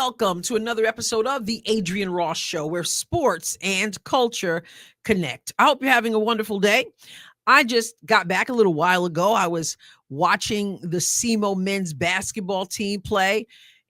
welcome to another episode of the Adrienne Ross Show, where sports and culture connect. I hope you're having a wonderful day. I just got back a little while ago. I was watching the SEMO men's basketball team play,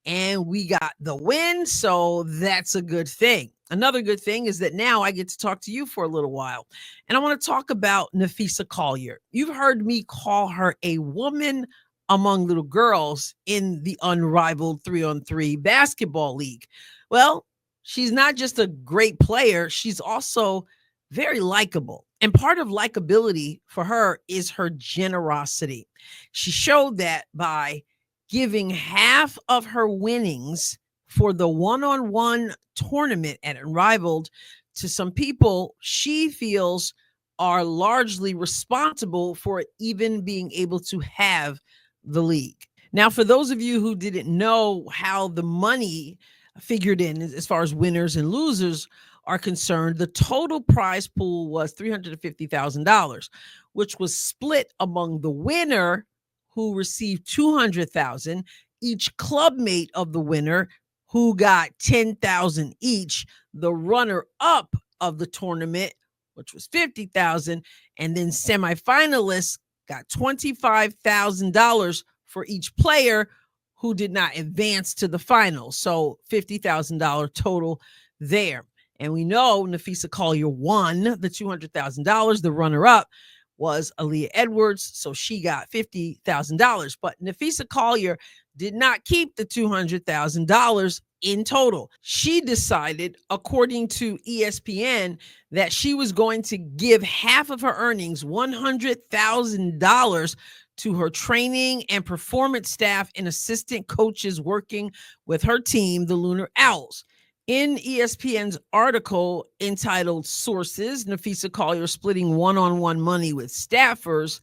and we got the win, so that's a good thing. Another good thing is that now I get to talk to you for a little while, and I want to talk about Napheesa Collier. You've heard me call her a woman among little girls in the Unrivaled 3-on-3 basketball league. Well, she's not just a great player, she's also very likable. And part of likability for her is her generosity. She showed that by giving half of her winnings for the one-on-one tournament at Unrivaled to some people she feels are largely responsible for even being able to have the league. Now, for those of you who didn't know how the money figured in as far as winners and losers are concerned, the total prize pool was $350,000, which was split among the winner, who received $200,000, each clubmate of the winner, who got $10,000 each, the runner-up of the tournament, which was $50,000, and then semifinalists got $25,000 for each player who did not advance to the final. So $50,000 total there. And we know Napheesa Collier won the $200,000. The runner-up was Aaliyah Edwards, so she got $50,000. But Napheesa Collier did not keep the $200,000 in total. She decided, according to ESPN, that she was going to give half of her earnings, $100,000, to her training and performance staff and assistant coaches working with her team, the Lunar Owls. In ESPN's article entitled Sources, Napheesa Collier Splitting One-on-One Money with Staffers,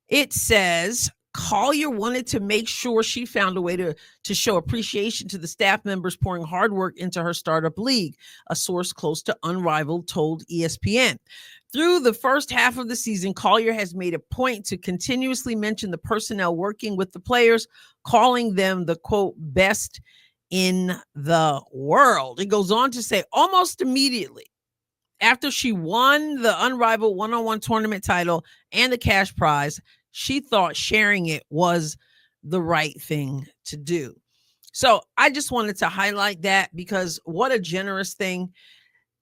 it says Collier wanted to make sure she found a way to show appreciation to the staff members pouring hard work into her startup league, a source close to Unrivaled told ESPN. Through the first half of the season, Collier has made a point to continuously mention the personnel working with the players, calling them the, quote, best in the world. It goes on to say almost immediately after she won the Unrivaled one-on-one tournament title and the cash prize, she thought sharing it was the right thing to do. So I just wanted to highlight that because what a generous thing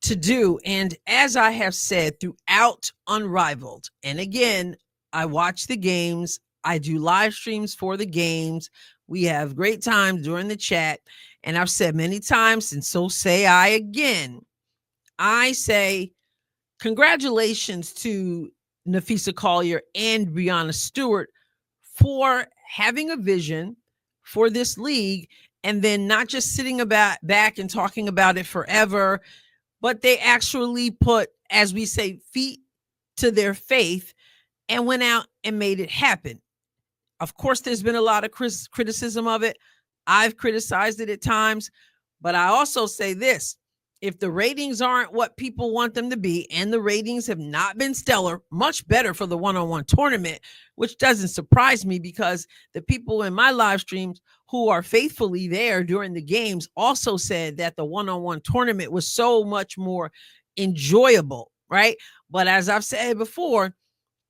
to do. And as I have said throughout Unrivaled, and again, I watch the games, I do live streams for the games. We have great times during the chat. And I've said many times, and so say I again, I say congratulations to Napheesa Collier and Breanna Stewart for having a vision for this league and then not just sitting back and talking about it forever, but they actually put, as we say, feet to their faith and went out and made it happen. Of course, there's been a lot of criticism of it. I've criticized it at times, but I also say this. If the ratings aren't what people want them to be, and the ratings have not been stellar, much better for the one-on-one tournament, which doesn't surprise me because the people in my live streams who are faithfully there during the games also said that the one-on-one tournament was so much more enjoyable, right? But as I've said before,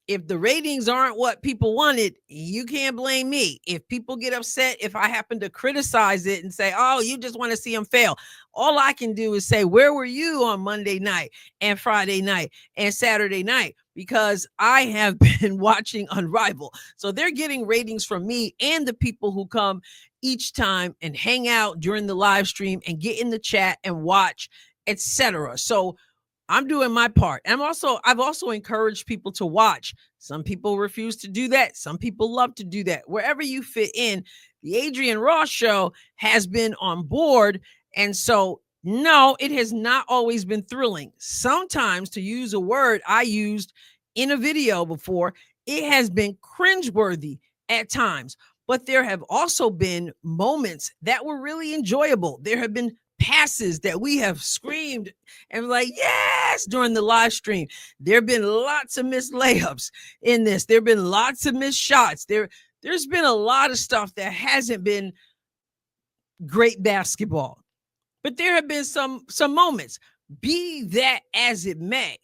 if the ratings aren't what people wanted, you can't blame me. If people get upset, if I happen to criticize it and say, oh, you just want to see them fail, all I can do is say, where were you on Monday night and Friday night and Saturday night? Because I have been watching Unrivaled. So they're getting ratings from me and the people who come each time and hang out during the live stream and get in the chat and watch, etc. So I'm doing my part. And I've also encouraged people to watch. Some people refuse to do that. Some people love to do that. Wherever you fit in, the Adrienne Ross Show has been on board. And so, no, it has not always been thrilling. Sometimes, to use a word I used in a video before, it has been cringeworthy at times. But there have also been moments that were really enjoyable. There have been passes that we have screamed and like, yes, during the live stream. There have been lots of missed layups in this. There have been lots of missed shots. There's been a lot of stuff that hasn't been great basketball. But there have been some moments. Be that as it may,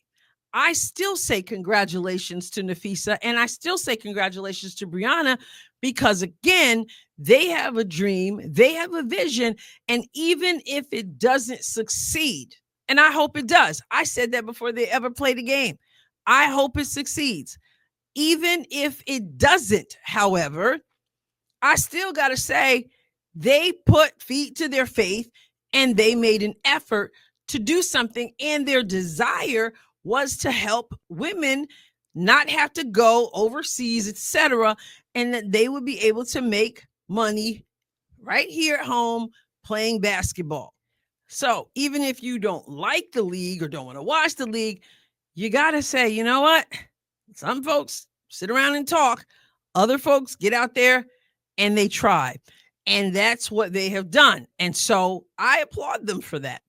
I still say congratulations to Napheesa, and I still say congratulations to Brianna, because again, they have a dream, they have a vision, and even if it doesn't succeed, and I hope it does. I said that before they ever played a game. I hope it succeeds. Even if it doesn't, however, I still got to say they put feet to their faith and they made an effort to do something, and their desire was to help women not have to go overseas, etc., and that they would be able to make money right here at home playing basketball. So even if you don't like the league or don't want to watch the league, you got to say, you know what? Some folks sit around and talk. Other folks get out there and they try. And that's what they have done. And so I applaud them for that.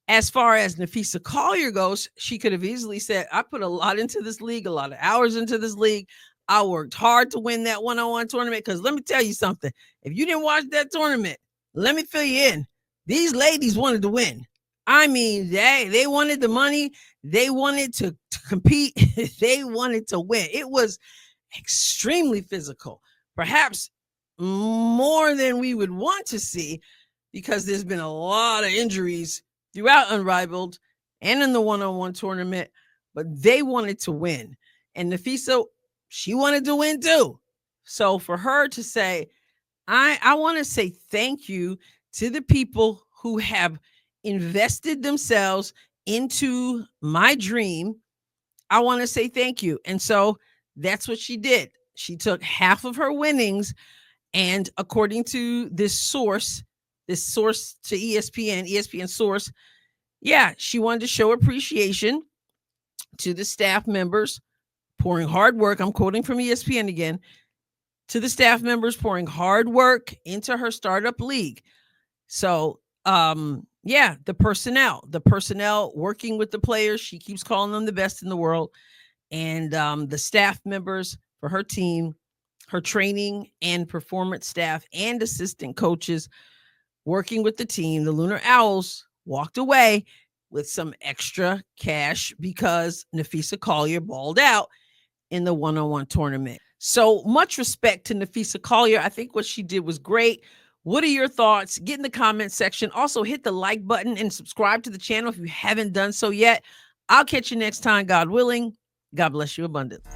As far as Napheesa Collier goes, she could have easily said, I put a lot into this league, a lot of hours into this league. I worked hard to win that one-on-one tournament. Because let me tell you something. If you didn't watch that tournament, let me fill you in. These ladies wanted to win. I mean, they wanted the money. They wanted to compete. They wanted to win. It was extremely physical, perhaps more than we would want to see, because there's been a lot of injuries throughout Unrivaled and in the one-on-one tournament, but they wanted to win. And Napheesa, she wanted to win too. So for her to say, I want to say thank you to the people who have invested themselves into my dream. I want to say thank you. And so that's what she did. She took half of her winnings, and according to this source to ESPN source, yeah, she wanted to show appreciation to the staff members pouring hard work. I'm quoting from ESPN again. To the staff members pouring hard work into her startup league. So, yeah, the personnel working with the players. She keeps calling them the best in the world. And the staff members for her team, her training and performance staff and assistant coaches working with the team, the Lunar Owls, walked away with some extra cash because Napheesa Collier balled out in the one-on-one tournament. So much respect to Napheesa Collier. I think what she did was great. What are your thoughts? Get in the comment section. Also, hit the like button and subscribe to the channel if you haven't done so yet. I'll catch you next time, God willing. God bless you abundantly.